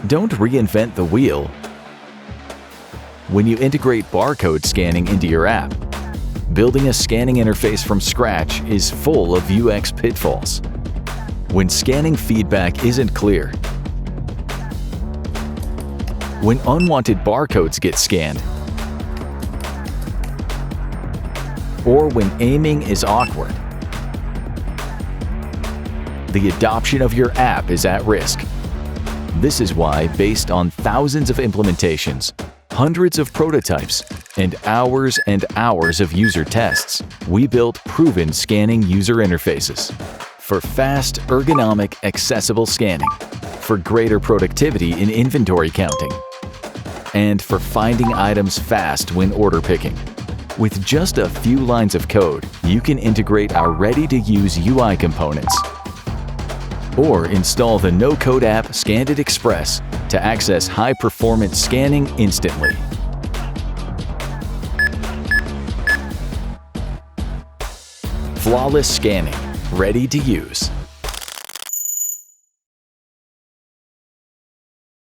Don't reinvent the wheel. When you integrate barcode scanning into your app, building a scanning interface from scratch is full of UX pitfalls. When scanning feedback isn't clear, when unwanted barcodes get scanned, or when aiming is awkward, the adoption of your app is at risk. This is why, based on thousands of implementations, hundreds of prototypes, and hours of user tests, we built proven scanning user interfaces for fast, ergonomic, accessible scanning, for greater productivity in inventory counting, and for finding items fast when order picking. With just a few lines of code, you can integrate our ready-to-use UI components or install the no-code app Scandit Express to access high-performance scanning instantly. Flawless scanning, ready to use.